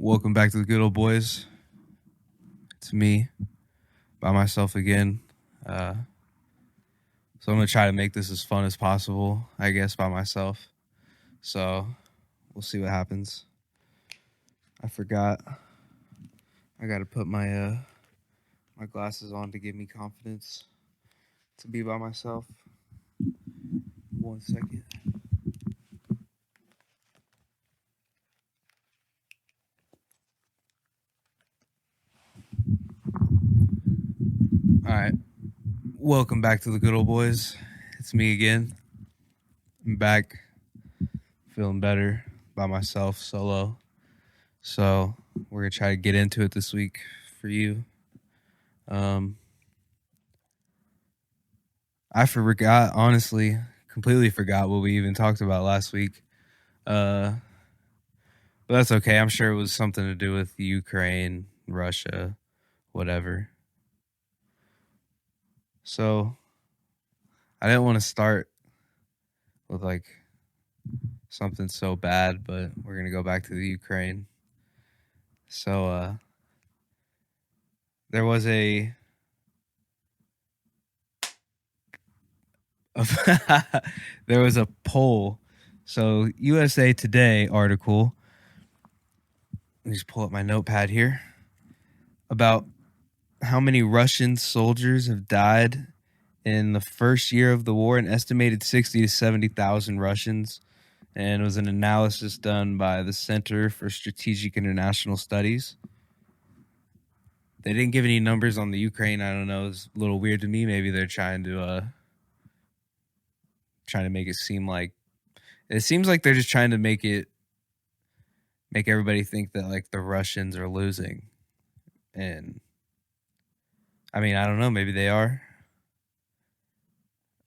Welcome back to the good old boys. It's me, by myself again. So I'm going to try to make this as fun as possible, I guess, by myself. So we'll see what happens. I forgot. I got to put my my glasses on to give me confidence to be by myself. 1 second. All right. Welcome back to the good old boys. It's me again. I'm back, feeling better by myself, solo. So we're gonna try to get into it this week for you. I forgot, honestly, completely forgot what we even talked about last week. But that's okay. I'm sure it was something to do with Ukraine, Russia, whatever. So I didn't want to start with like something so bad, but we're gonna go back to the Ukraine. So there was a there was a poll. So USA Today article. Let me just pull up my notepad here about how many Russian soldiers have died in the first year of the war. An estimated 60 to 70,000 Russians. And it was an analysis done by the Center for Strategic International Studies. They didn't give any numbers on the Ukraine. I don't know. It's a little weird to me. Maybe they're trying to make it seem like they're just trying to make everybody think that like the Russians are losing. And I mean, I don't know. Maybe they are.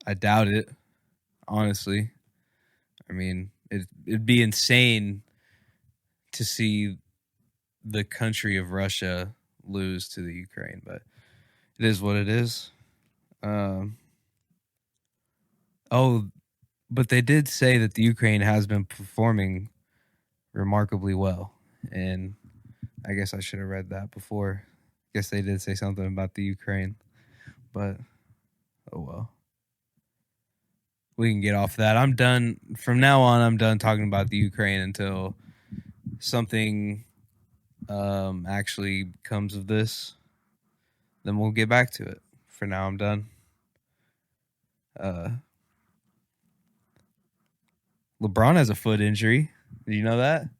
I doubt it, honestly. I mean, it'd be insane to see the country of Russia lose to the Ukraine, but it is what it is. But they did say that the Ukraine has been performing remarkably well, and I guess I should have read that before. I guess they did say something about the Ukraine, but oh well. We can get off that. I'm done. From now on, I'm done talking about the Ukraine until something actually comes of this. Then we'll get back to it. For now, I'm done. LeBron has a foot injury. Did you know that?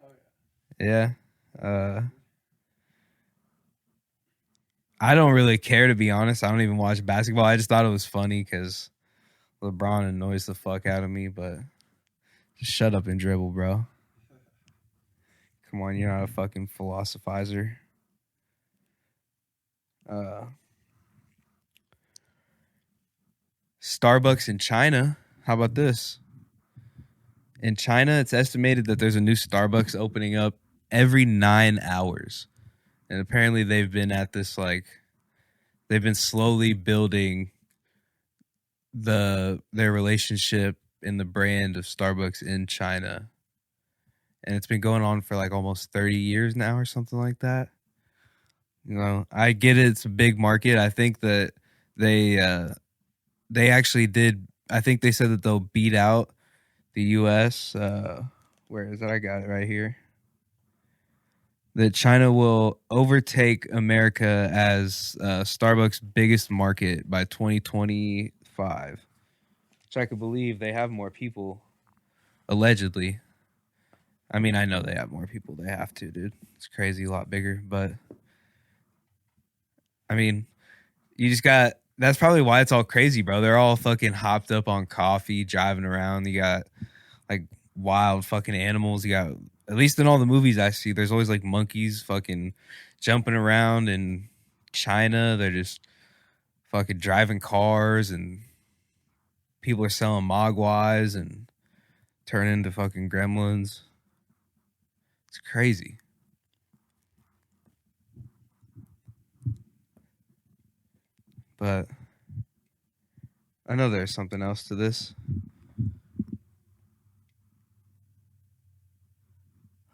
Oh, yeah. Yeah. I don't really care, to be honest. I don't even watch basketball. I just thought it was funny because LeBron annoys the fuck out of me, but just shut up and dribble, bro. Come on, you're not a fucking philosophizer. Starbucks in China. How about this? In China, it's estimated that there's a new Starbucks opening up every 9 hours. And apparently they've been at this they've been slowly building their relationship in the brand of Starbucks in China. And it's been going on for like almost 30 years now or something like that. You know, I get it, it's a big market. I think that they actually did. I think they said that they'll beat out the US. Where is it? I got it right here. That China will overtake America as Starbucks' biggest market by 2025. Which I could believe. They have more people, allegedly. I mean, I know they have more people. They have to, dude. It's crazy, a lot bigger. But, I mean, you just got... That's probably why it's all crazy, bro. They're all fucking hopped up on coffee, driving around. You got, like, wild fucking animals. You got... At least in all the movies I see, there's always like monkeys fucking jumping around in China. They're just fucking driving cars and people are selling mogwais and turning into fucking gremlins. It's crazy. But I know there's something else to this.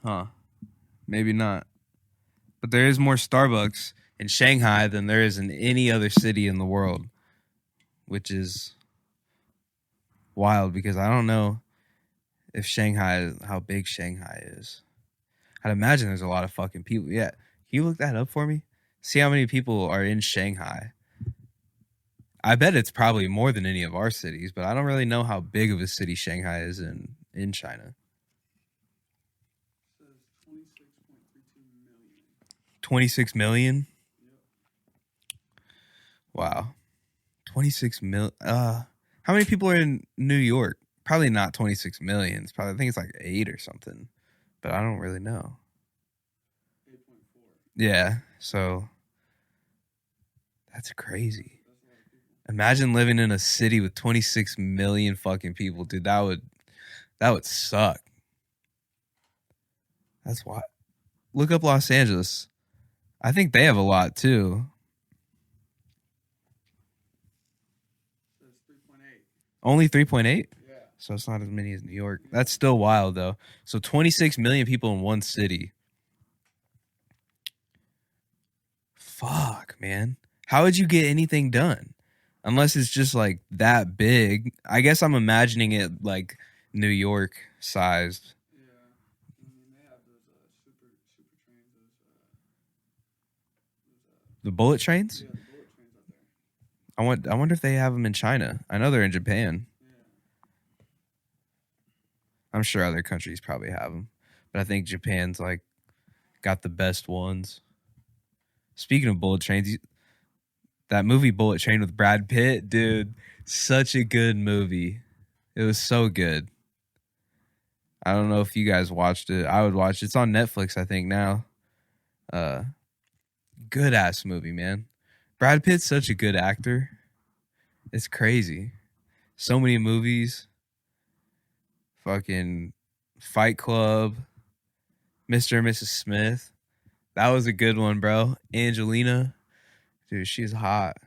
Huh. Maybe not. But there is more Starbucks in Shanghai than there is in any other city in the world, which is wild because I don't know if Shanghai, how big Shanghai is. I'd imagine there's a lot of fucking people. Yeah. Can you look that up for me? See how many people are in Shanghai. I bet it's probably more than any of our cities, but I don't really know how big of a city Shanghai is in China. Says 26.32 million. 26 million? Yep. Wow. 26 million. How many people are in New York? Probably not 26 million. It's probably, I think it's like 8 or something, but I don't really know. 8.4. Yeah. So that's crazy. Imagine living in a city with 26 million fucking people, dude. That would suck. That's why. Look up Los Angeles. I think they have a lot too. Says 3.8. Only 3.8? Yeah. So it's not as many as New York. That's still wild though. So 26 million people in one city. Fuck, man. How would you get anything done? Unless it's just like that big. I guess I'm imagining it like New York sized. Yeah. I mean, they have those super trains. The bullet trains? Yeah, the bullet trains out there. I wonder if they have them in China. I know they're in Japan. Yeah. I'm sure other countries probably have them, but I think Japan's like got the best ones. Speaking of bullet trains, that movie Bullet Train with Brad Pitt, dude, such a good movie. It was so good. I don't know if you guys watched it. I would watch it. It's on Netflix, I think now. Good ass movie, man. Brad Pitt's such a good actor. It's crazy. So many movies. Fucking Fight Club, Mr. and Mrs. Smith. That was a good one, bro. Angelina, dude, she's hot.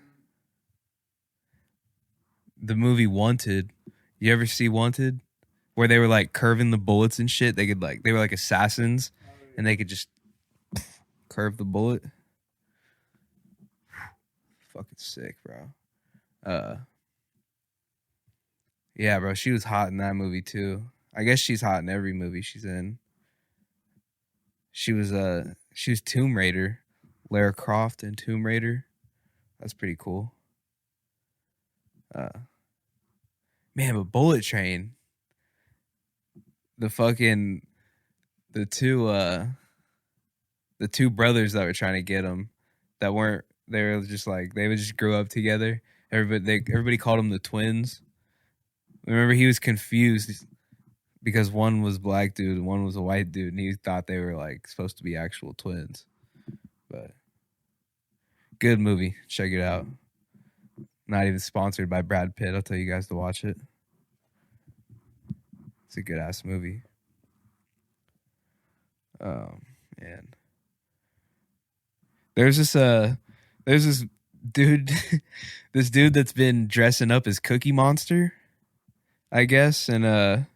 The movie Wanted. You ever see Wanted? Where they were like curving the bullets and shit. They were like assassins, and they could just curve the bullet. Fucking sick, bro. Yeah, bro, she was hot in that movie too. I guess she's hot in every movie she's in. She was Tomb Raider, Lara Croft in Tomb Raider. That's pretty cool. Man, but Bullet Train, the fucking the two brothers that were trying to get him, that weren't, they were just like, they would just grew up together. Everybody called them the twins. Remember, he was confused because one was black dude and one was a white dude, and he thought they were like supposed to be actual twins. But good movie, check it out. Not even sponsored by Brad Pitt. I'll tell you guys to watch it. It's a good ass movie. Man. There's this dude this dude that's been dressing up as Cookie Monster, I guess, and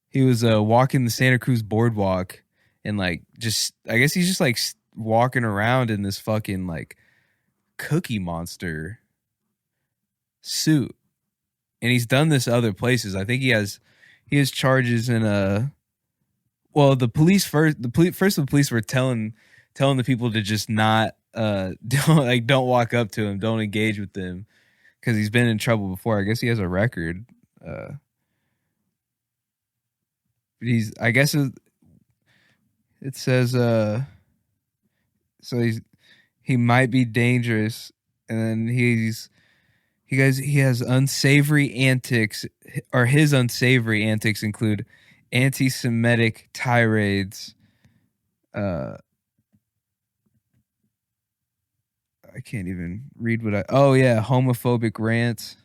he was walking the Santa Cruz boardwalk, and like, just, I guess he's just like walking around in this fucking like Cookie Monster suit. And he's done this other places. I think he has charges in well, the police were telling the people to just not don't walk up to him, don't engage with them, because he's been in trouble before. I guess he has a record. But he's, I guess it says so he might be dangerous, and then he has unsavory antics, or his unsavory antics include anti-Semitic tirades. I can't even read homophobic rants.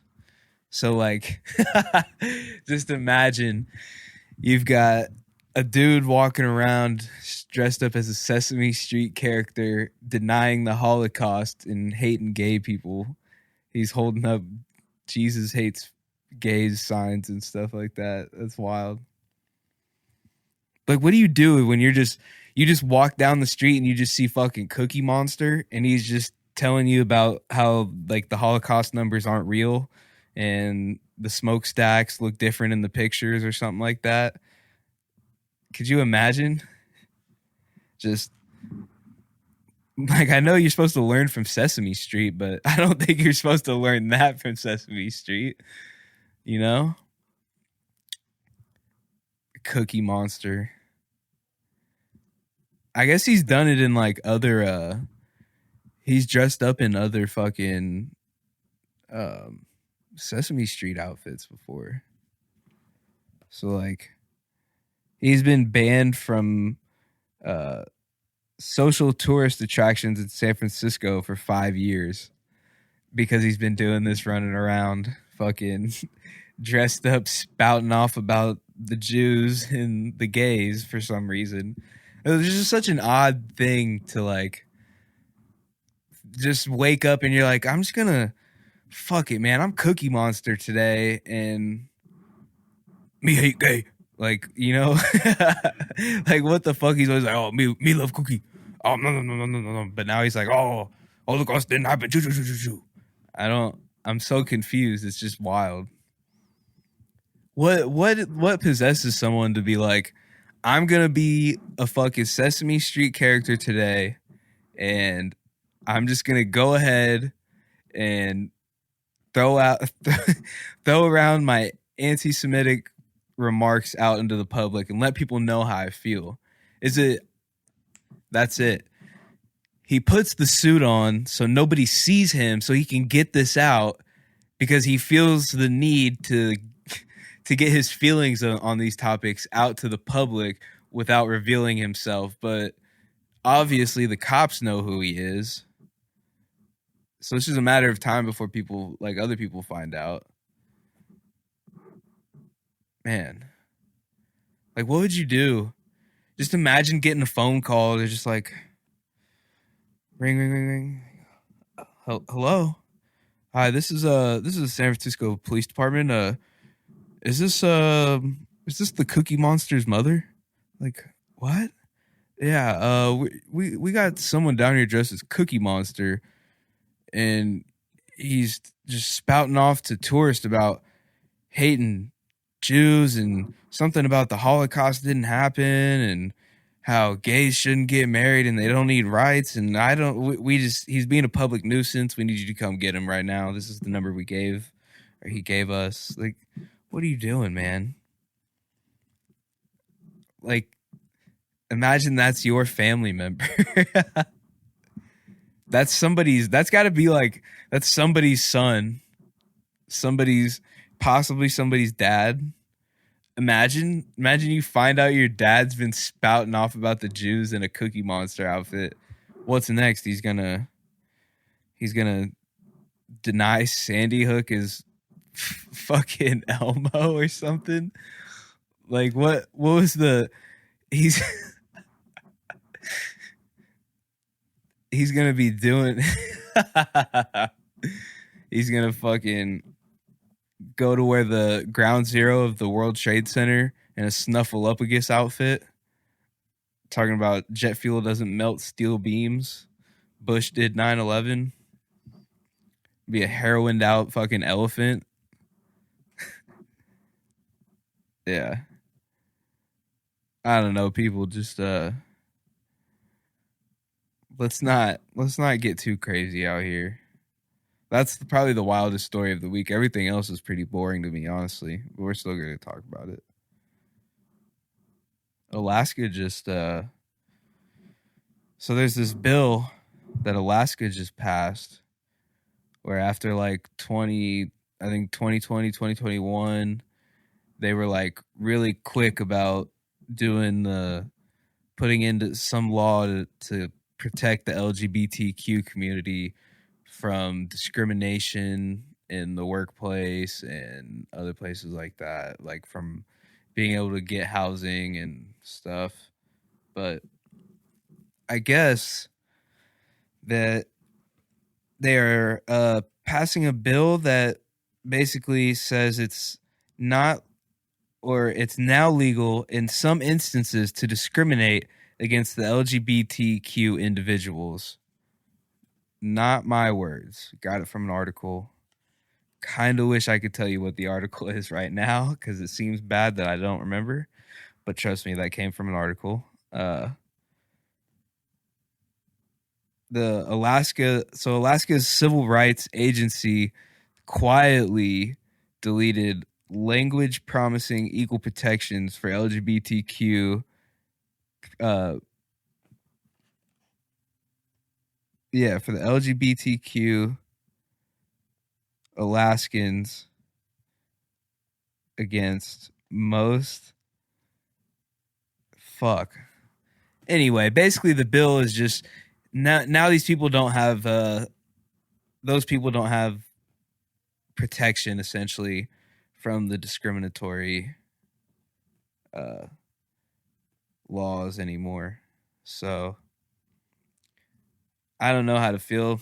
So like, just imagine you've got a dude walking around dressed up as a Sesame Street character, denying the Holocaust and hating gay people. He's holding up Jesus hates gays signs and stuff like that. That's wild. Like, what do you do when you just walk down the street and you just see fucking Cookie Monster and he's just telling you about how like the Holocaust numbers aren't real and the smokestacks look different in the pictures or something like that? Could you imagine? Just like, I know you're supposed to learn from Sesame Street, but I don't think you're supposed to learn that from Sesame Street. You know, Cookie Monster. I guess he's done it in like other. He's dressed up in other fucking um, Sesame Street outfits before. So like, he's been banned from uh, social tourist attractions in San Francisco for 5 years because he's been doing this running around fucking dressed up spouting off about the Jews and the gays for some reason. It was just such an odd thing to like just wake up and you're like, I'm just gonna fuck it, man. I'm Cookie Monster today and me hate gay. Like, you know, like what the fuck? He's always like, oh, me love Cookie. Oh, no. But now he's like, oh, Holocaust didn't happen. Choo, choo, choo, choo, choo. I'm so confused. It's just wild. What possesses someone to be like, I'm gonna be a fucking Sesame Street character today, and I'm just gonna go ahead and throw out throw around my anti-Semitic remarks out into the public and let people know how I feel. Is it that's it? He puts the suit on so nobody sees him so he can get this out because he feels the need to get his feelings on these topics out to the public without revealing himself. But obviously the cops know who he is. So it's just a matter of time before people, like other people, find out. Man, like what would you do? Just imagine getting a phone call. They're just like, ring, ring, ring, ring. Hello. Hi, this is the San Francisco Police Department. Is this the Cookie Monster's mother? Like, what? Yeah, we got someone down here dressed as Cookie Monster, and he's just spouting off to tourists about hating Jews and something about the Holocaust didn't happen and how gays shouldn't get married and they don't need rights. And I don't, we just, he's being a public nuisance. We need you to come get him right now. This is the number we gave, or he gave us. Like, what are you doing, man? Like, imagine that's your family member. That's got to be like, that's somebody's son, possibly somebody's dad. Imagine you find out your dad's been spouting off about the Jews in a Cookie Monster outfit. What's next? He's gonna deny Sandy Hook is fucking Elmo or something. Like what was the he's he's gonna be doing he's gonna fucking go to where the ground zero of the World Trade Center in a Snuffleupagus outfit, talking about jet fuel doesn't melt steel beams. Bush did 9/11. Be a heroined out fucking elephant. Yeah. I don't know, people just let's not get too crazy out here. That's probably the wildest story of the week. Everything else is pretty boring to me, honestly. But we're still going to talk about it. Alaska just so there's this bill that Alaska just passed where after like 20 I think 2020, 2021, they were like really quick about doing the putting into some law to protect the LGBTQ community from discrimination in the workplace and other places like that, like from being able to get housing and stuff. But I guess that they are passing a bill that basically says it's not or it's now legal in some instances to discriminate against the LGBTQ individuals. Not my words. Got it from an article. Kind of wish I could tell you what the article is right now because it seems bad that I don't remember. But trust me, that came from an article. Alaska's civil rights agency quietly deleted language promising equal protections for LGBTQ. For the LGBTQ Alaskans against most. Fuck. Anyway, basically the bill is just now these people don't have those people don't have protection essentially from the discriminatory laws anymore. So I don't know how to feel.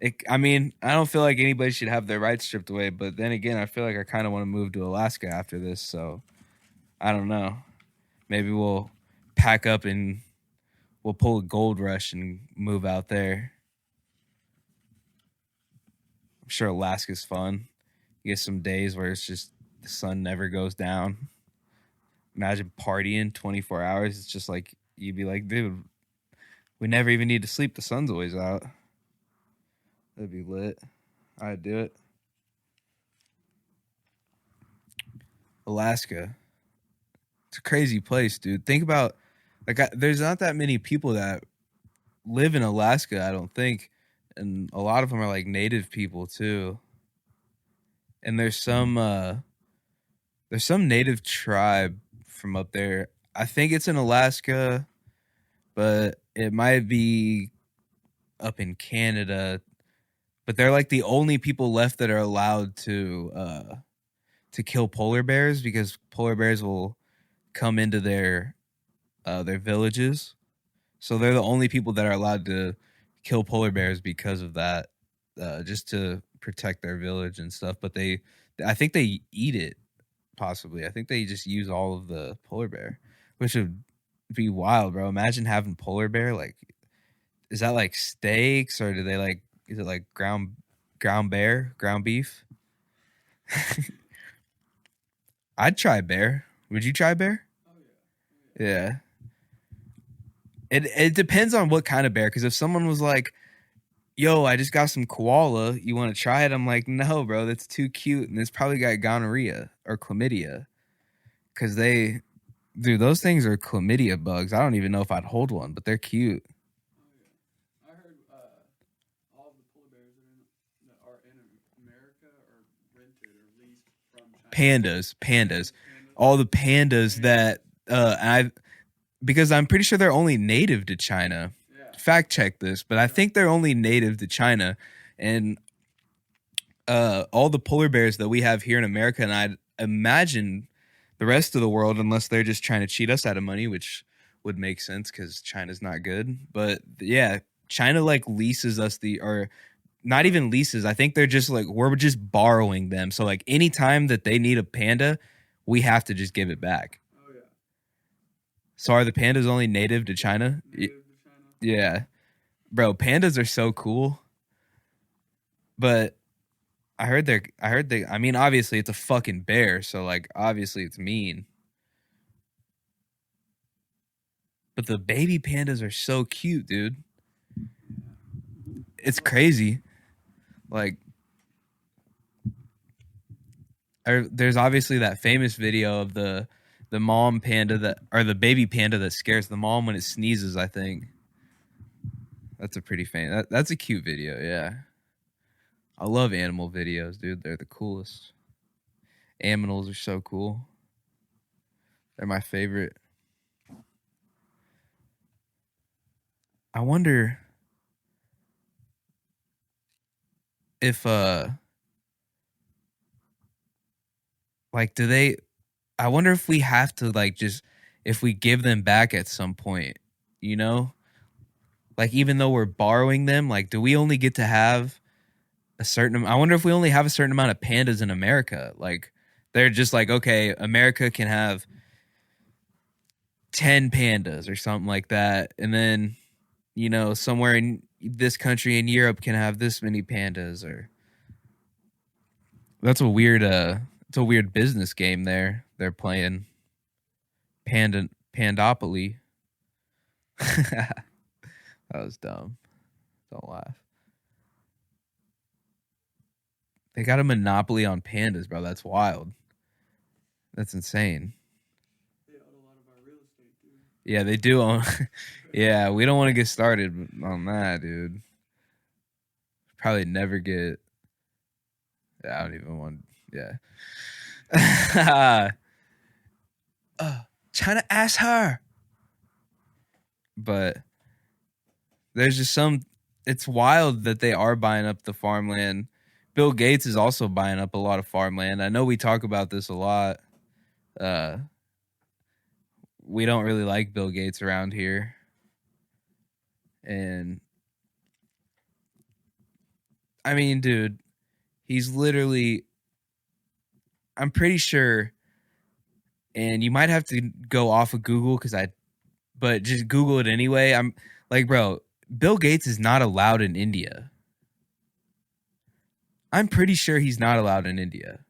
I don't feel like anybody should have their rights stripped away, but then again, I feel like I kind of want to move to Alaska after this, so I don't know. Maybe we'll pack up and we'll pull a gold rush and move out there. I'm sure Alaska's fun. You get some days where it's just the sun never goes down. Imagine partying 24 hours. It's just like, you'd be like, dude, we never even need to sleep. The sun's always out. That'd be lit. I'd do it. Alaska. It's a crazy place, dude. Think about, there's not that many people that live in Alaska, I don't think. And a lot of them are like native people too. And there's some native tribe from up there. I think it's in Alaska, but it might be up in Canada. But they're like the only people left that are allowed to kill polar bears, because polar bears will come into their villages. So they're the only people that are allowed to kill polar bears because of that, just to protect their village and stuff. But I think they eat it, possibly. I think they just use all of the polar bear, which would be wild, bro. Imagine having polar bear. Like, is that like steaks, or is it like ground beef? I'd try bear. Would you try bear? Oh yeah. Yeah. It depends on what kind of bear, because if someone was like, yo, I just got some koala, you want to try it? I'm like, no, bro, that's too cute, and it's probably got gonorrhea or chlamydia, because those things are chlamydia bugs. I don't even know if I'd hold one, but they're cute. Oh yeah. I heard all the polar bears that are in America are rented or leased from China. Pandas, all the pandas that because I'm pretty sure they're only native to China. Yeah. Fact check this, but I think they're only native to China. And all the polar bears that we have here in America, and I'd imagine the rest of the world, unless they're just trying to cheat us out of money, which would make sense because China's not good. But yeah, China like leases us or not even leases. I think they're just like, we're just borrowing them. So like anytime that they need a panda, we have to just give it back. Oh yeah. So are the pandas only native to China? Native to China. Yeah. Bro, pandas are so cool. But I heard I mean, obviously it's a fucking bear, so like obviously it's mean. But the baby pandas are so cute, dude. It's crazy. Like, there's obviously that famous video of the mom panda or the baby panda that scares the mom when it sneezes, I think. That's a pretty famous. That's a cute video, yeah. I love animal videos, dude. They're the coolest. Aminals are so cool. They're my favorite. I wonder if like, I wonder if we have to like just, if we give them back at some point, you know? Like, even though we're borrowing them, like, do we only get to have I wonder if we only have a certain amount of pandas in America. Like, They're just like, okay, America can have 10 pandas or something like that, and then somewhere in this country in Europe can have this many pandas. Or that's a weird it's a weird business game they're playing. Pandopoly. That was dumb. Don't laugh. They got a monopoly on pandas, bro. That's wild. That's insane. They own a lot of our real estate, dude. Yeah, they do own. Yeah, we don't want to get started on that, dude. Probably never get. I don't even want. Yeah. Trying to ask her. But there's just it's wild that they are buying up the farmland. Bill Gates is also buying up a lot of farmland. I know we talk about this a lot. We don't really like Bill Gates around here. And I mean, dude, he's literally, I'm pretty sure, and you might have to go off of Google but just Google it anyway. I'm like, bro, Bill Gates is not allowed in India. I'm pretty sure he's not allowed in India.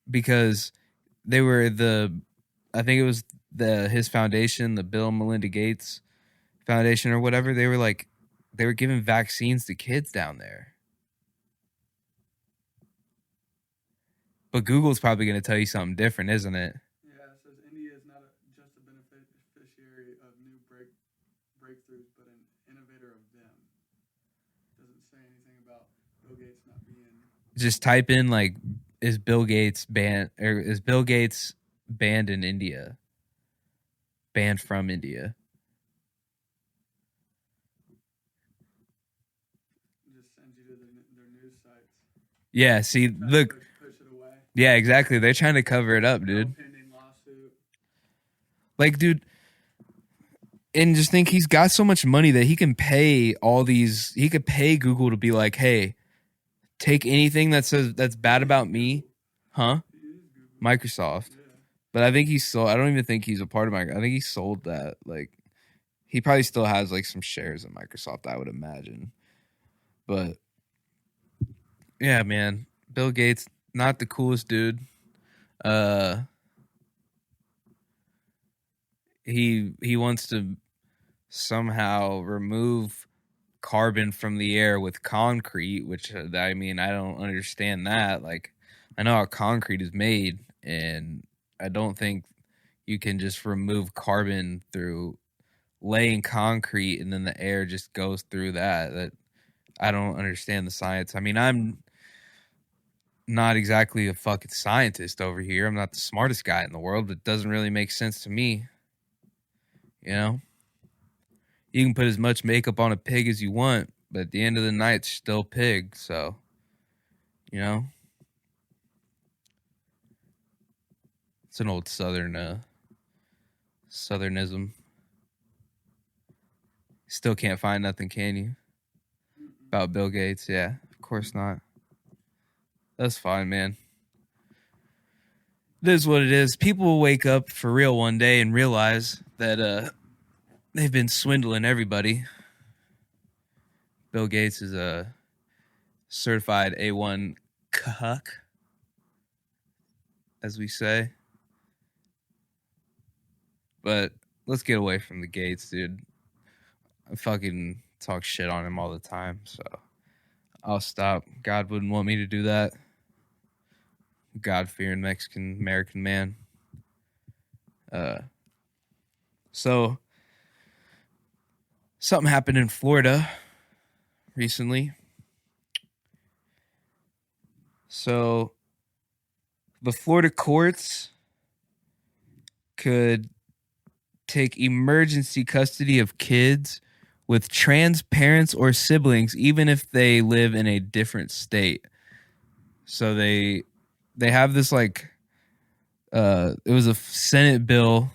Because they were I think it was his foundation, the Bill and Melinda Gates Foundation or whatever. They were giving vaccines to kids down there. But Google's probably going to tell you something different, isn't it? Yeah, it says India is not just a beneficiary of new breakthroughs, but an innovator of them. Doesn't say anything about Bill Gates not being. Just type in like, is Bill Gates banned in India? Banned from India. Just sends you to their news sites. Yeah, see, look. Push it away. Yeah, exactly. They're trying to cover it up, dude. Pending lawsuit. Like, dude, and just think he's got so much money that he can pay he could pay Google to be like, hey, take anything that says that's bad about me. Huh? Microsoft. Yeah. But I think I don't even think he's a part of Microsoft. I think he sold that. Like, he probably still has like some shares in Microsoft, I would imagine. But yeah, man, Bill Gates, not the coolest dude. He wants to somehow remove carbon from the air with concrete, which I mean, I don't understand that. Like, I know how concrete is made, and I don't think you can just remove carbon through laying concrete and then the air just goes through that. I don't understand the science. I mean, I'm not exactly a fucking scientist over here. I'm not the smartest guy in the world, but it doesn't really make sense to me. You know? You can put as much makeup on a pig as you want, but at the end of the night, it's still pig. So, you know? It's an old southernism. Still can't find nothing, can you? About Bill Gates? Yeah, of course not. That's fine, man. It is what it is. People will wake up for real one day and realize that they've been swindling everybody. Bill Gates is a certified A1 cuck, as we say. But let's get away from the Gates, dude. I fucking talk shit on him all the time, so I'll stop. God wouldn't want me to do that. God-fearing Mexican-American man. So something happened in Florida recently. So the Florida courts could take emergency custody of kids with trans parents or siblings, even if they live in a different state. So they have this like it was a Senate bill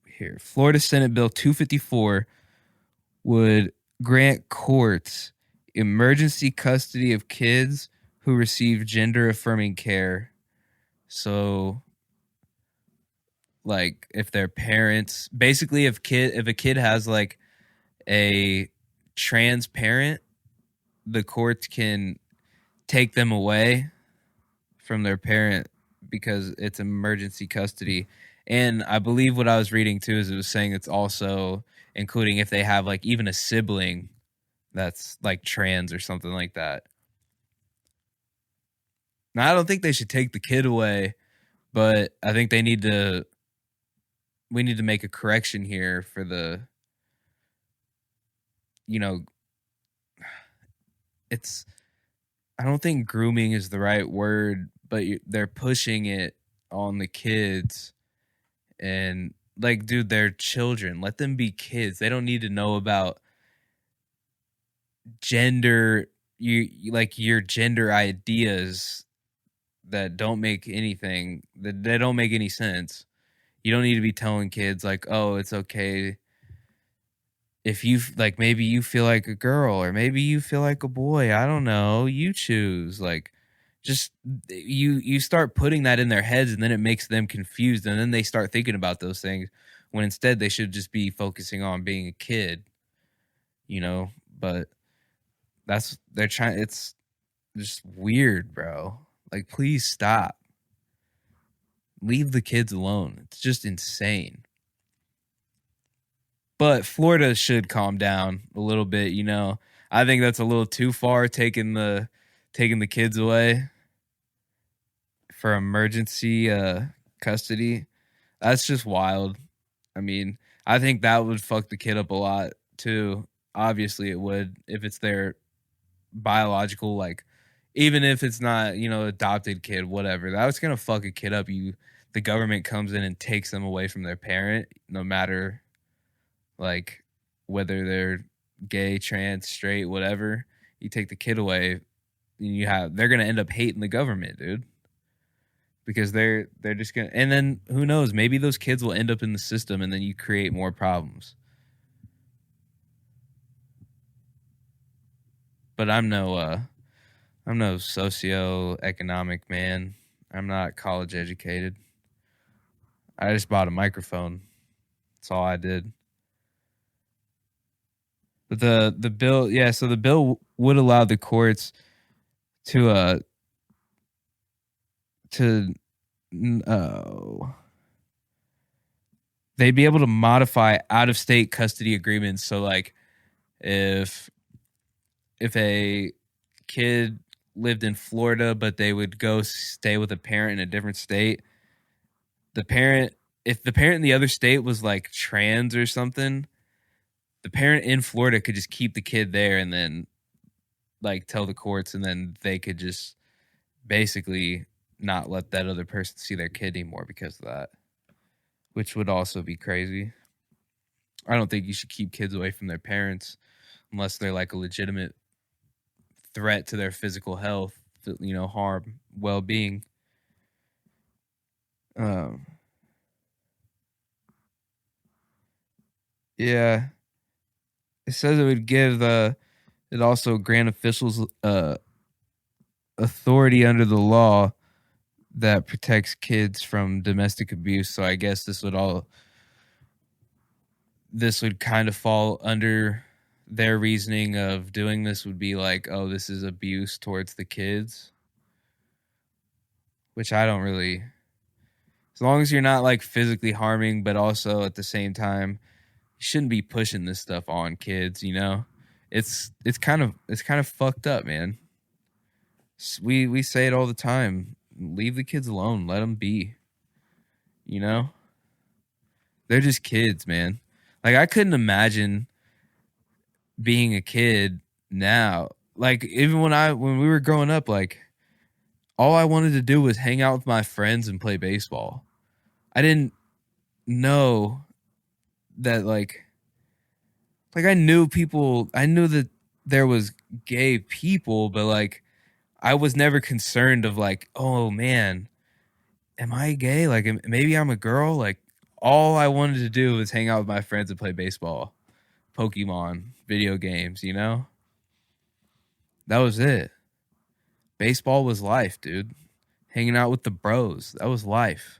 here. Florida Senate Bill 254 would grant courts emergency custody of kids who receive gender affirming care. So like if their parents basically if a kid has like a trans parent, the courts can take them away from their parent because it's emergency custody. And I believe what I was reading too is it was saying it's also including if they have like even a sibling that's like trans or something like that. Now I don't think they should take the kid away, but I think we need to make a correction here for the, you know, it's I don't think grooming is the right word, but they're pushing it on the kids. And like, dude, they're children. Let them be kids. They don't need to know about gender, like your gender ideas that don't make anything that they don't make any sense. You don't need to be telling kids like, oh, it's okay if you like maybe you feel like a girl or maybe you feel like a boy. I don't know. You choose. Like just you start putting that in their heads and then it makes them confused and then they start thinking about those things when instead they should just be focusing on being a kid, you know? But they're trying it's just weird, bro. Like please stop. Leave the kids alone. It's just insane. But Florida should calm down a little bit, you know. I think that's a little too far taking the kids away for emergency custody. That's just wild. I mean, I think that would fuck the kid up a lot too. Obviously it would if it's their biological like even if it's not, you know, adopted kid, whatever. That was going to fuck a kid up. The government comes in and takes them away from their parent no matter like whether they're gay, trans, straight, whatever. You take the kid away and they're gonna end up hating the government, dude. Because they're just gonna and then who knows, maybe those kids will end up in the system and then you create more problems. But I'm no socioeconomic man. I'm not college educated. I just bought a microphone. That's all I did. But the bill, yeah, so the bill would allow the courts to to they'd be able to modify out of state custody agreements. So like if a kid lived in Florida but they would go stay with a parent in a different state, the parent if the parent in the other state was like trans or something, the parent in Florida could just keep the kid there and then like tell the courts and then they could just basically not let that other person see their kid anymore because of that, which would also be crazy. I don't think you should keep kids away from their parents unless they're like a legitimate threat to their physical health, you know, harm, well-being. Yeah. It says it would give it also grant officials authority under the law that protects kids from domestic abuse. So I guess this would kind of fall under their reasoning of doing this would be like, oh, this is abuse towards the kids, which I don't really. As long as you're not like physically harming, but also at the same time, you shouldn't be pushing this stuff on kids. You know, it's kind of fucked up, man. We say it all the time. Leave the kids alone. Let them be. You know, they're just kids, man. Like I couldn't imagine being a kid now. Like even when we were growing up, like all I wanted to do was hang out with my friends and play baseball. I didn't know that like I knew that there was gay people, but like I was never concerned of like, oh man, am I gay? Like maybe I'm a girl. Like all I wanted to do was hang out with my friends and play baseball, Pokemon, video games, you know? That was it. Baseball was life, dude. Hanging out with the bros, that was life.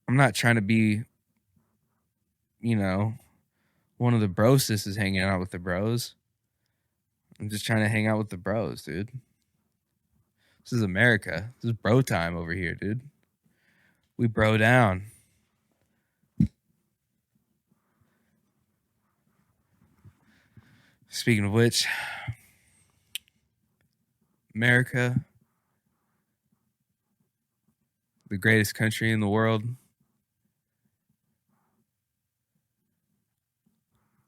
I'm not trying to be, one of the bro sisters hanging out with the bros. I'm just trying to hang out with the bros, dude. This is America. This is bro time over here, dude. We bro down. Speaking of which, America, the greatest country in the world.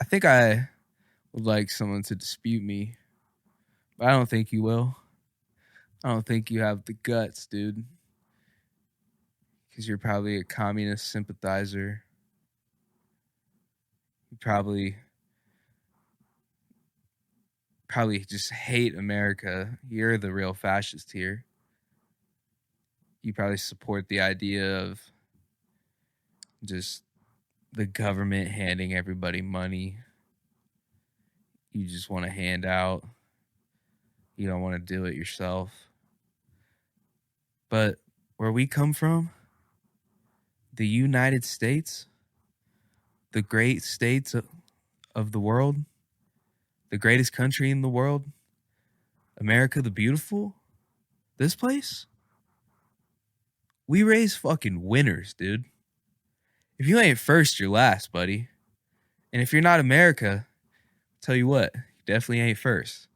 I think I would like someone to dispute me, but I don't think you will. I don't think you have the guts, dude. Because you're probably a communist sympathizer. You probably just hate America. You're the real fascist here. You probably support the idea of just the government handing everybody money. You just want to hand out. You don't want to do it yourself. But where we come from, the United States, the great states of the world, the greatest country in the world, America the beautiful, this place, we raise fucking winners, dude. If you ain't first, you're last, buddy. And if you're not America, I'll tell you what, you definitely ain't first.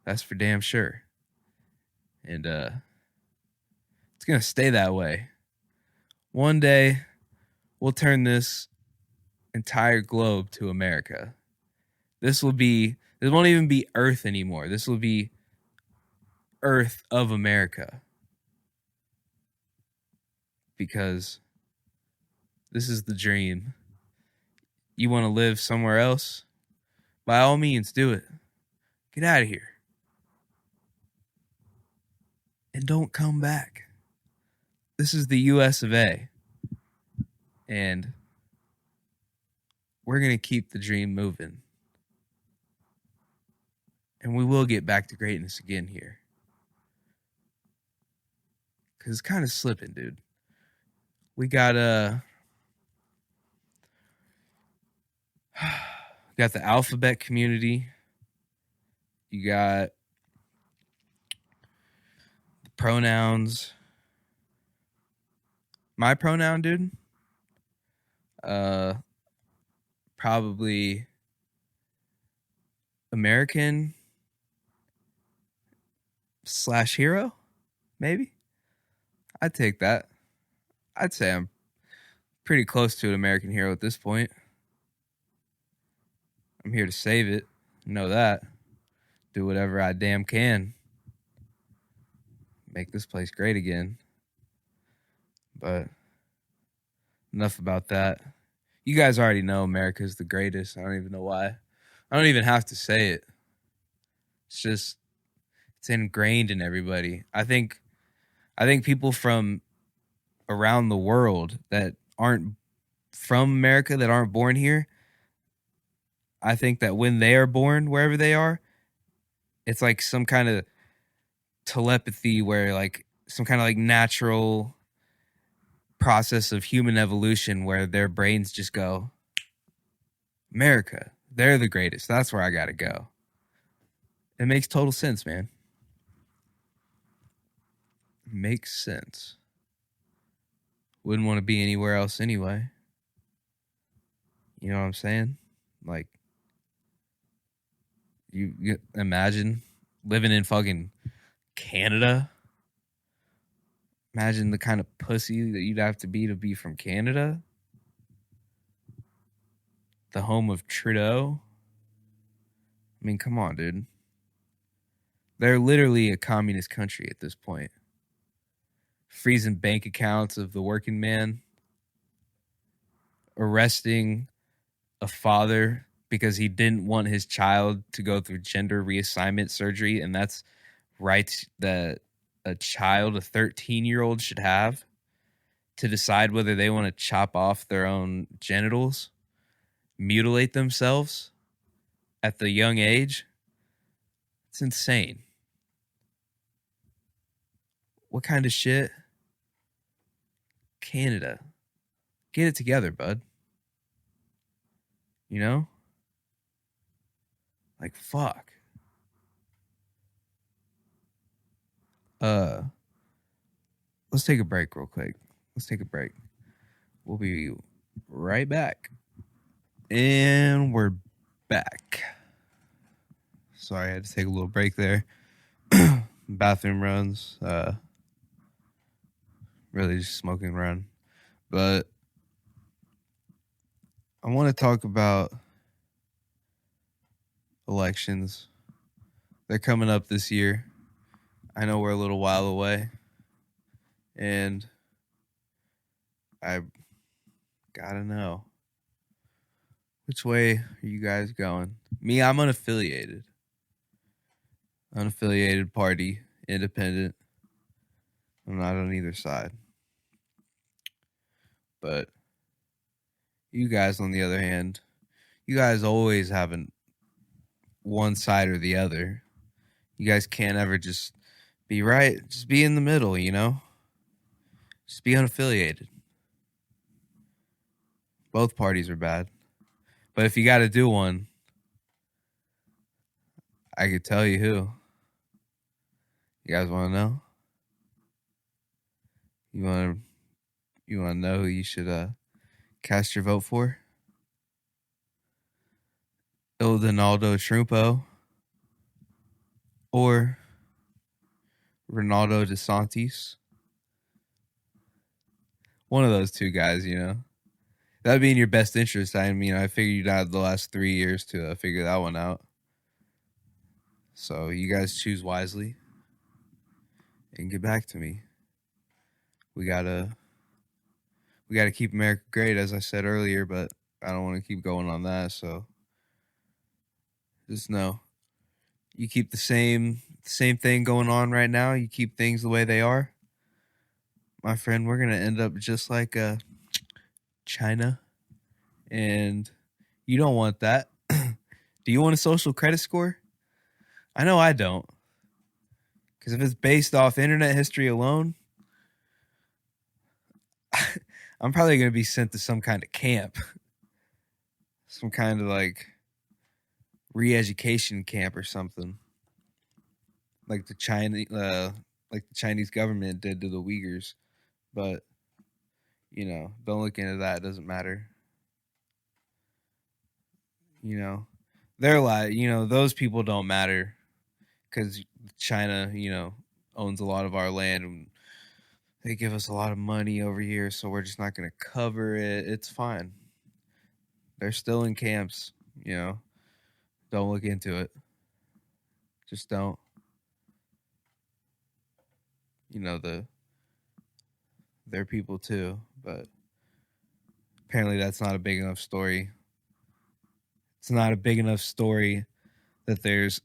That's for damn sure. And it's going to stay that way. One day, we'll turn this entire globe to America. This won't even be Earth anymore. This will be Earth of America. Because this is the dream. You want to live somewhere else? By all means, do it. Get out of here. And don't come back. This is the US of A. And we're going to keep the dream moving. And we will get back to greatness again here. Because it's kind of slipping, dude. We got the alphabet community. You got the pronouns. My pronoun, dude. Probably American / hero, maybe. I'd take that. I'd say I'm pretty close to an American hero at this point. I'm here to save it. Know that. Do whatever I damn can. Make this place great again. But enough about that. You guys already know America's the greatest. I don't even know why. I don't even have to say it. It's ingrained in everybody. I think people from around the world that aren't from America, that aren't born here, I think that when they are born, wherever they are, it's like some kind of telepathy where like some kind of like natural process of human evolution where their brains just go, America, they're the greatest. That's where I got to go. It makes total sense, man. It makes sense. Wouldn't want to be anywhere else anyway. You know what I'm saying? Like, you imagine living in fucking Canada. Imagine the kind of pussy that you'd have to be from Canada. The home of Trudeau. I mean, come on, dude. They're literally a communist country at this point. Freezing bank accounts of the working man. Arresting a father because he didn't want his child to go through gender reassignment surgery, and that's rights that a child, a 13-year-old, should have to decide whether they want to chop off their own genitals, mutilate themselves at the young age. It's insane. What kind of shit? Canada. Get it together, bud. You know? Like, fuck. Let's take a break real quick. Let's take a break. We'll be right back. And we're back. Sorry, I had to take a little break there. Bathroom runs. Really just smoking run. But I want to talk about elections. They're coming up this year. I know we're a little while away. And I gotta know. Which way are you guys going? Me, I'm unaffiliated. Unaffiliated party, independent. I'm not on either side. But you guys, on the other hand, you guys always have one side or the other. You guys can't ever just be right. Just be in the middle, you know? Just be unaffiliated. Both parties are bad. But if you got to do one, I could tell you who. You guys want to know? You want to know who you should cast your vote for? Il Donaldo Trumpo or Ronaldo DeSantis? One of those two guys, you know. That'd be in your best interest. I mean, I figured you'd had the last 3 years to figure that one out. So you guys choose wisely and get back to me. We gotta keep America great, as I said earlier, but I don't want to keep going on that. So just know, you keep the same thing going on right now. You keep things the way they are, my friend. We're gonna end up just like China, and you don't want that. Do you want a social credit score? I know I don't, because if it's based off internet history alone, I'm probably going to be sent to some kind of camp, some kind of like re-education camp or something, like the Chinese government did to the Uyghurs. But you know, don't look into that. It doesn't matter. You know, they're like, you know, those people don't matter because China, you know, owns a lot of our land and they give us a lot of money over here, so we're just not going to cover it. It's fine. They're still in camps, you know. Don't look into it. Just don't. You know, they're people too, but apparently that's not a big enough story. It's not a big enough story that there's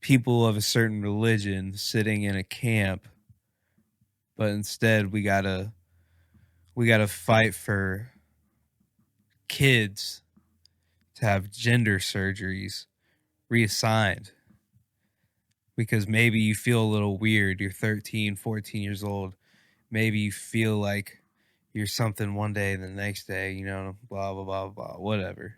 people of a certain religion sitting in a camp, but instead we gotta fight for kids to have gender surgeries reassigned because maybe you feel a little weird. You're 13, 14 years old. Maybe you feel like you're something one day and the next day, you know, blah, blah, blah, blah, whatever.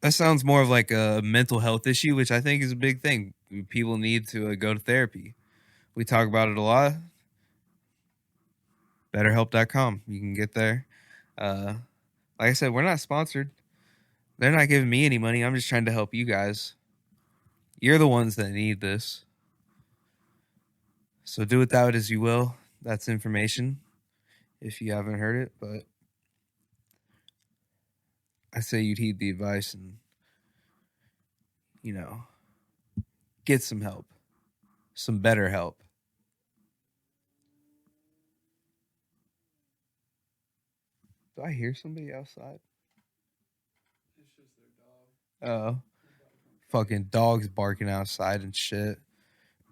That sounds more of like a mental health issue, which I think is a big thing. People need to go to therapy. We talk about it a lot. BetterHelp.com. You can get there. Like I said, we're not sponsored. They're not giving me any money. I'm just trying to help you guys. You're the ones that need this. So do with that as you will. That's information if you haven't heard it. But I say you'd heed the advice and, you know, get some help. Some better help. Do I hear somebody outside? It's just their dog. Oh, fucking dogs barking outside and shit.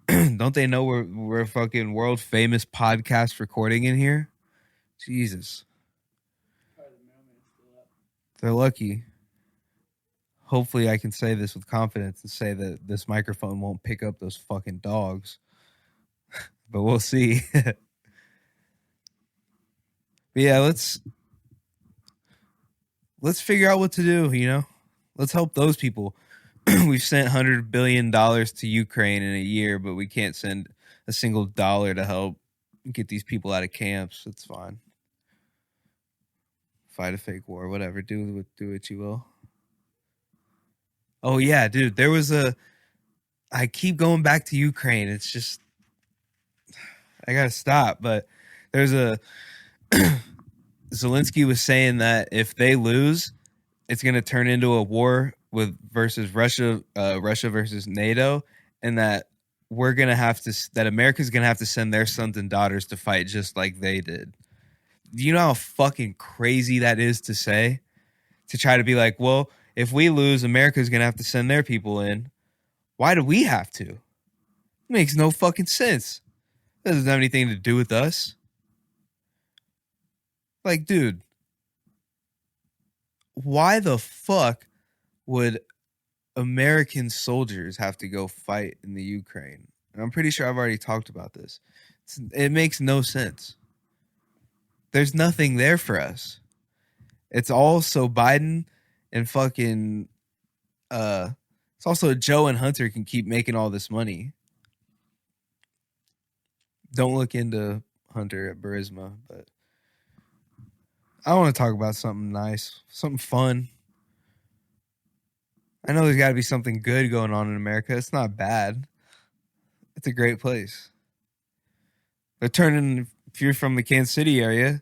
Don't they know we're fucking world famous podcast recording in here? Jesus. Probably the mailman's still up. They're lucky. Hopefully I can say this with confidence and say that this microphone won't pick up those fucking dogs. but we'll see. But yeah, let's figure out what to do. Let's help those people. We've sent $100 billion to Ukraine in a year, but we can't send a single dollar to help get these people out of camps. It's fine. Fight a fake war, whatever. Do what you will. Oh yeah, dude. I keep going back to Ukraine. It's just I gotta stop. But there's a Zelensky was saying that if they lose, it's gonna turn into a war versus Russia, Russia versus NATO, and that America's gonna have to send their sons and daughters to fight just like they did. Do you know how fucking crazy that is to say? To try to be like, well, if we lose, America's gonna have to send their people in. Why do we have to? It makes no fucking sense. That doesn't have anything to do with us. Like, dude, why the fuck would American soldiers have to go fight in the Ukraine? And I'm pretty sure I've already talked about this. It makes no sense. There's nothing there for us. It's all so Biden and fucking it's also Joe and Hunter can keep making all this money. Don't look into Hunter at Burisma, but I want to talk about something nice, something fun. I know there's got to be something good going on in America. It's not bad. It's a great place. They're turning, if you're from the Kansas City area,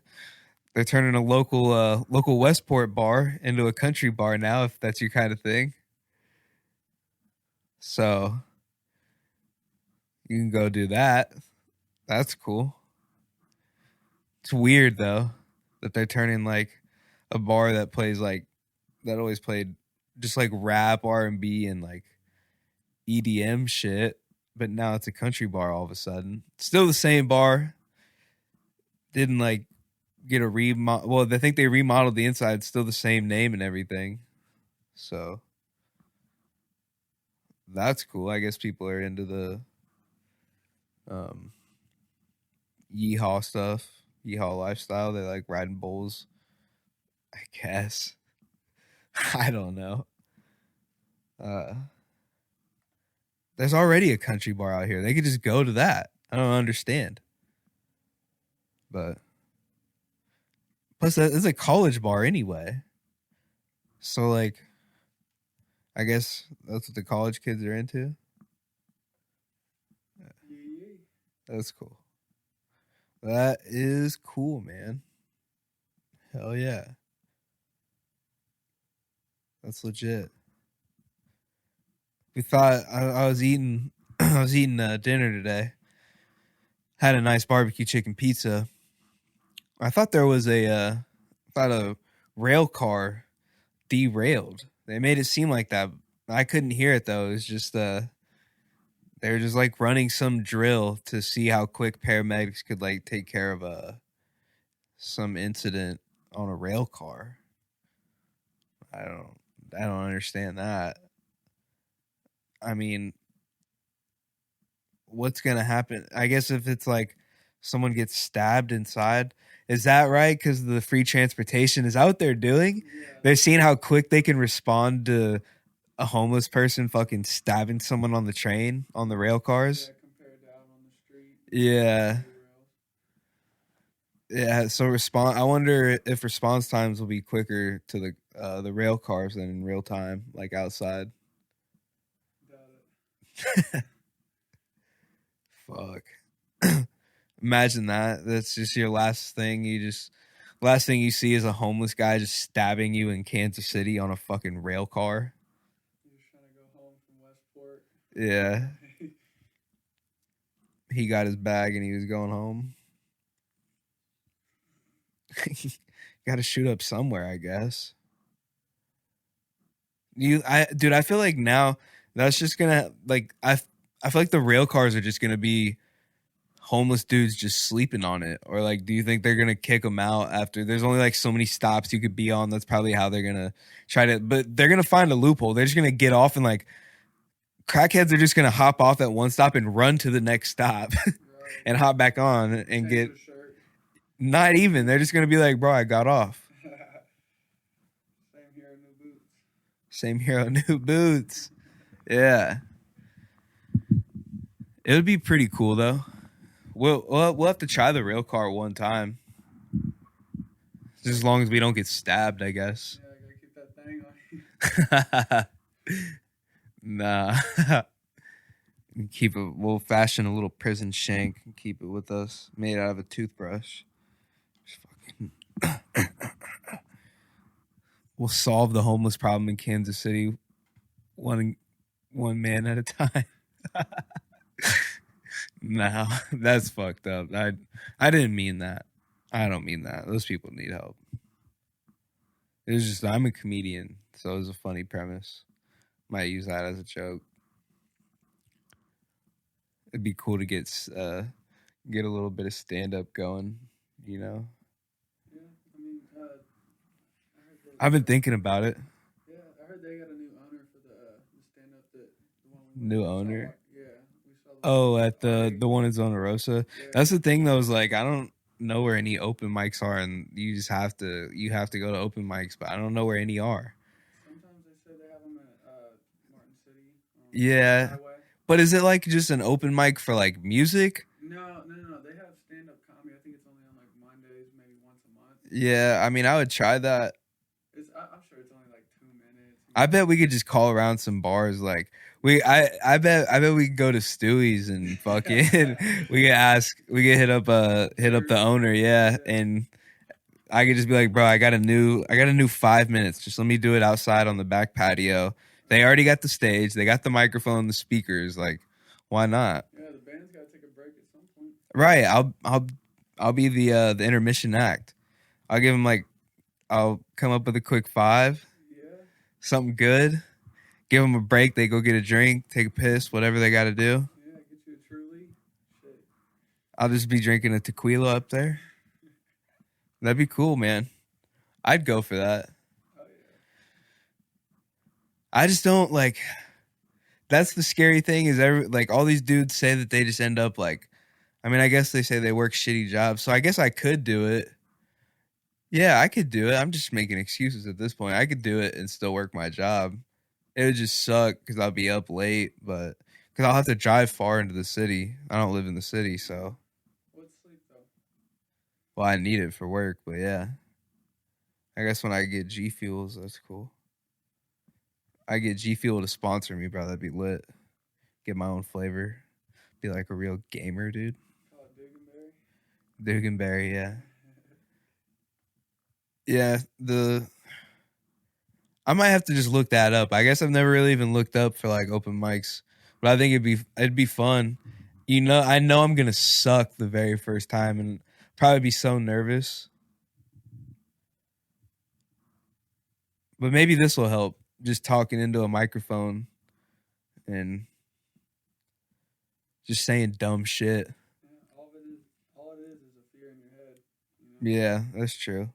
they're turning a local Westport bar into a country bar now, if that's your kind of thing. So you can go do that. That's cool. It's weird though that they're turning like a bar that plays like that always played just like rap, R&B, and like EDM shit, but now it's a country bar all of a sudden. Still the same bar. Didn't like get a remodel. Well, I think they remodeled the inside. Still the same name and everything. So that's cool. I guess people are into the yeehaw stuff, yeehaw lifestyle. They like riding bulls, I guess. I don't know. There's already a country bar out here. They could just go to that. I don't understand. But plus, it's a college bar anyway. So, like, I guess that's what the college kids are into. That's cool. That is cool, man. Hell yeah. That's legit. We thought I was eating dinner today. Had a nice barbecue chicken pizza. I thought there was a rail car derailed. They made it seem like that. I couldn't hear it though. It was just they were just like running some drill to see how quick paramedics could like take care of some incident on a rail car. I don't understand that. I mean, what's gonna happen? I guess if it's like someone gets stabbed inside, is that right? Because the free transportation is out there doing. Yeah. They're seeing how quick they can respond to a homeless person fucking stabbing someone on the train on the rail cars. Yeah, compared to out on the street. Yeah. Yeah, so I wonder if response times will be quicker to the rail cars than in real time, like outside. Got it. Fuck. Imagine that. That's just your last thing. Last thing you see is a homeless guy just stabbing you in Kansas City on a fucking rail car. He was trying to go home from Westport. Yeah. He got his bag and he was going home. Got to shoot up somewhere, I guess. Dude, I feel like now that's just gonna like I feel like the rail cars are just gonna be homeless dudes just sleeping on it, or like do you think they're gonna kick them out after there's only like so many stops you could be on? That's probably how they're gonna try to, but they're gonna find a loophole. They're just gonna get off and like crackheads are just gonna hop off at one stop and run to the next stop. Right. and hop back on and change get your shirt. not even. They're just gonna be like, bro, I got off. Same hero, new boots. Same hero, new boots. Yeah, it would be pretty cool though. We'll have to try the rail car one time. Just as long as we don't get stabbed, I guess. Yeah, I gotta keep that thing on you. Nah. Keep it. We'll fashion a little prison shank and keep it with us, made out of a toothbrush. Just fucking. We'll solve the homeless problem in Kansas City, one man at a time. No, that's fucked up. I didn't mean that. I don't mean that. Those people need help. It was just I'm a comedian, so it was a funny premise. Might use that as a joke. It'd be cool to get a little bit of stand up going, you know. Yeah, I mean, I heard I've been thinking about it. Yeah, I heard they got a new owner for the stand up that the one New owner. Yeah, we saw. Oh, at the one in Zona Rosa. Yeah. That's the thing though. Is like I don't know where any open mics are, and you have to go to open mics, but I don't know where any are. Sometimes they say they have them at Martin City. Yeah. Highway. But is it like just an open mic for like music? No. They have stand up comedy. I think it's only on like Mondays, maybe once a month. Yeah, I mean, I would try that. I'm sure it's only like 2 minutes. I bet we could just call around some bars. Like I bet we could go to Stewie's and fucking we could hit up the owner, yeah, and I could just be like, bro, I got a new 5 minutes. Just let me do it outside on the back patio. They already got the stage. They got the microphone, the speakers. Like, why not? Yeah, the band's got to take a break at some point. Right. I'll be the intermission act. I'll give them I'll come up with a quick 5. Yeah. Something good. Give them a break. They go get a drink, take a piss, whatever they got to do. Yeah, get you a Truly. Shit. I'll just be drinking a tequila up there. That'd be cool, man. I'd go for that. I just don't like. That's the scary thing is all these dudes say that they just end up like. I mean, I guess they say they work shitty jobs, so I guess I could do it. Yeah, I could do it. I'm just making excuses at this point. I could do it and still work my job. It would just suck because I'll be up late, but because I'll have to drive far into the city. I don't live in the city, so. What's sleep though? Well, I need it for work, but yeah. I guess when I get G Fuels, that's cool. I get G Fuel to sponsor me, bro. That'd be lit. Get my own flavor. Be like a real gamer, dude. Call it Duganberry. Duganberry, yeah. Yeah, I might have to just look that up. I guess I've never really even looked up for like open mics, but I think it'd be fun. You know, I know I'm gonna suck the very first time and probably be so nervous. But maybe this will help. Just talking into a microphone and just saying dumb shit. Yeah, all it is a fear in your head. You know? Yeah, that's true.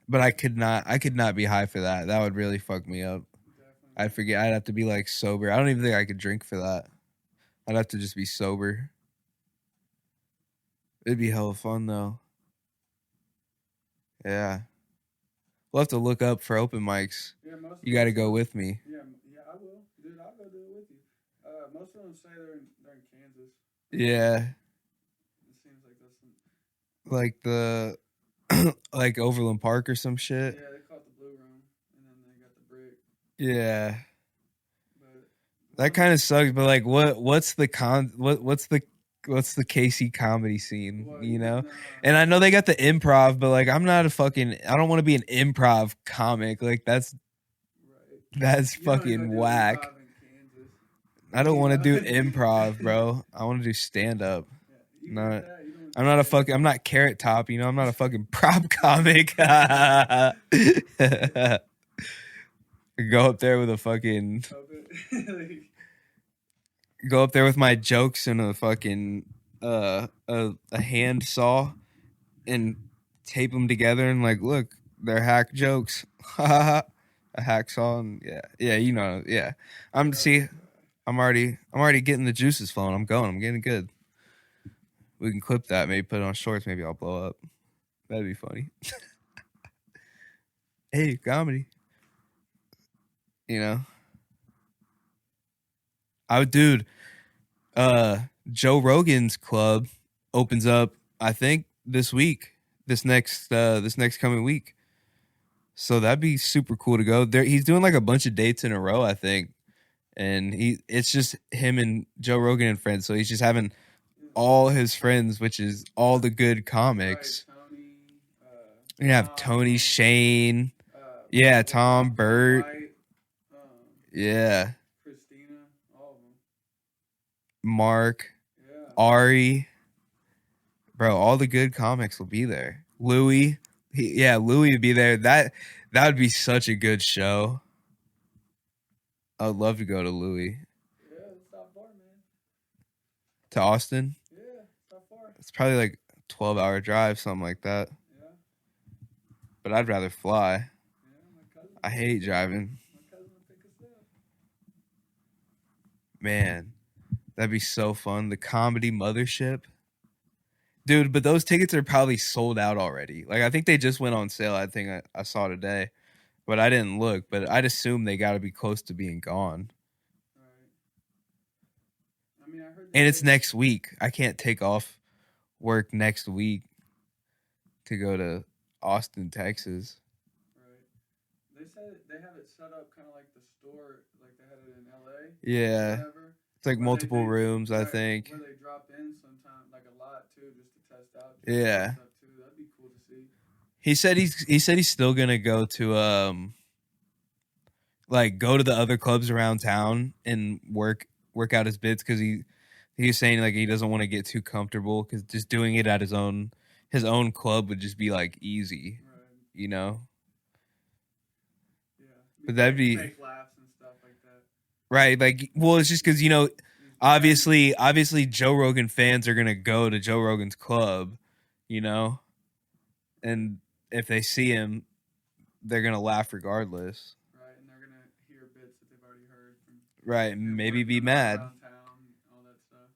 But I could not be high for that. That would really fuck me up. Definitely. I'd forget. I'd have to be like sober. I don't even think I could drink for that. I'd have to just be sober. It'd be hella fun though. Yeah. We'll have to look up for open mics. Yeah, You got to go with me. Yeah, I will. Dude, I'll go do it with you. Most of them say they're in Kansas. Yeah. It seems like that's Like the like Overland Park or some shit. Yeah, they call it the Blue Room, and then they got the Brick. Yeah. But That kind of sucks, but like what's the KC comedy scene, well, you know? can, And I know they got the improv, but like I don't want to be an improv comic. Like that's right. fucking whack. Improv in Kansas. I don't want to do improv, bro. I want to do stand up. Yeah, Not I'm not Carrot Top, you know? I'm not a fucking prop comic. Go up there with a fucking go up there with my jokes and a fucking a hand saw and tape them together and like, look, they're hack jokes. A hacksaw and yeah, you know, yeah. I'm already getting the juices flowing. I'm going. I'm getting good. We can clip that. Maybe put it on shorts. Maybe I'll blow up. That'd be funny. Hey, comedy. You know, dude. Joe Rogan's club opens up. I think this week. This next coming week. So that'd be super cool to go. There, he's doing like a bunch of dates in a row. I think, and it's just him and Joe Rogan and friends. So he's just having all his friends, which is all the good comics. Right, Tony. You have Tony, Tom, Shane, yeah, Tom, Bert, White, yeah, Christina, all of them. Mark, Yeah. Ari, bro. All the good comics will be there. Louis, Louis would be there. That would be such a good show. I would love to go to Louis. Yeah, it's not far, man. To Austin. Yeah, it's not far. It's probably like a 12-hour drive, something like that. Yeah. But I'd rather fly. Yeah, my cousin. I hate driving. My cousin will pick us up. Man, that'd be so fun. The comedy mothership. Dude, but those tickets are probably sold out already. Like, I think they just went on sale. I think I saw today. But I didn't look. But I'd assume they got to be close to being gone. Right. I mean, I heard. And it's next week. I can't take off work next week to go to Austin, Texas. Right. They said they have it set up kind of like the store, like they had it in LA. Yeah. Whatever. It's like Where multiple rooms, I right, think. Where they drop in sometimes, like a lot too, just to test out. Yeah. Stuff too. That'd be cool to see. He said he's still gonna go to like go to the other clubs around town and work out his bits because he's saying like he doesn't want to get too comfortable because just doing it at his own club would just be like easy, Right. you know. Yeah. But that'd be Make laughs and stuff like that. right. Like, well, it's just because obviously Joe Rogan fans are gonna go to Joe Rogan's club, you know, and if they see him, they're gonna laugh regardless. Right, and they're gonna hear bits that they've already heard from. Right, maybe be mad. Around town, all that stuff.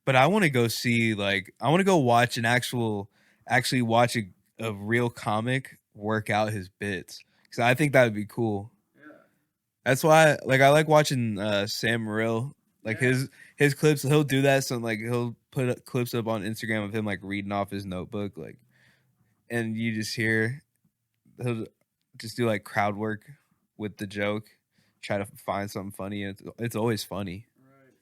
But I want to go see I want to go watch actually watch a real comic work out his bits because I think that would be cool. Yeah. That's why I like watching Sam Morril, like his clips. He'll do that. So like he'll put clips up on Instagram of him like reading off his notebook, like, and you just hear he'll just do like crowd work with the joke, try to find something funny. And it's always funny. Right.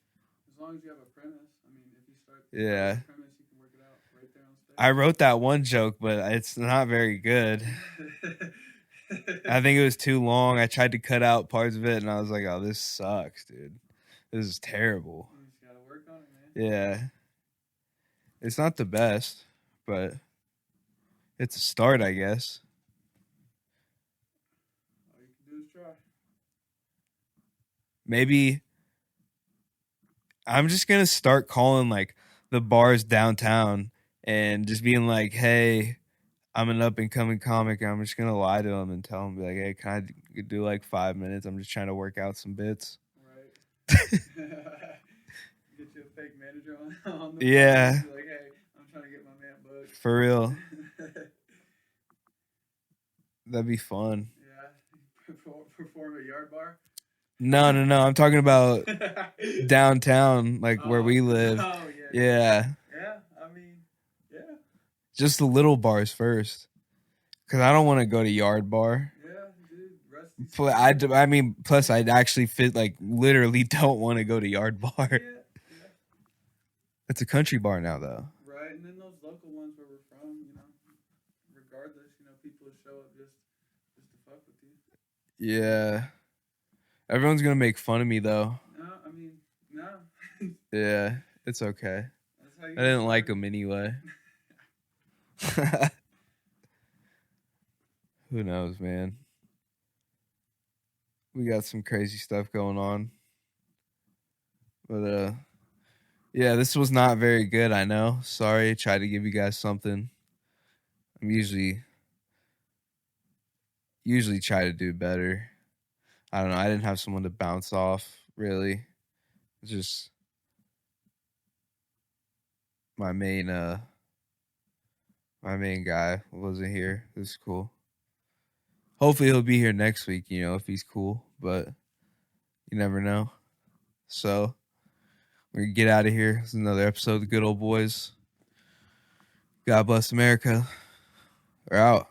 As long as you have a premise. I mean, if you start Yeah. with a premise, you can work it out right there on stage. I wrote that one joke, but it's not very good. I think it was too long. I tried to cut out parts of it, and I was like, "Oh, this sucks, dude. This is terrible." You just gotta work on it, man. Yeah, it's not the best, but it's a start, I guess. All you can do is try. Maybe I'm just gonna start calling like the bars downtown and just being like, "Hey, I'm an up and coming comic." And I'm just gonna lie to them and tell them, be like, "Hey, can I do like 5 minutes? I'm just trying to work out some bits." Right. Get you a fake manager on the Yeah. phone. Be like, hey, I'm trying to get my man booked. For real. That'd be fun. Yeah. Perform at Yard Bar. No. I'm talking about downtown, like where we live. Oh, Yeah. Yeah, I mean, yeah. Just the little bars first. Because I don't want to go to Yard Bar. Yeah, dude. Rusty. I mean, plus I'd actually literally don't want to go to Yard Bar. Yeah. It's a country bar now, though. Right, and then those local ones where we're from, regardless, people show up just to fuck with you. Yeah. Everyone's going to make fun of me, though. No, I mean, no. Yeah, it's okay. That's how you I didn't like them anyway. Who knows, man? We got some crazy stuff going on. But, yeah, this was not very good, I know. Sorry, tried to give you guys something. I'm usually try to do better. I don't know. I didn't have someone to bounce off, really. It's just my main guy wasn't here. It was cool. Hopefully he'll be here next week, if he's cool, but you never know. So we're gonna get out of here. It's another episode of the Good Old Boys. God bless America. We're out.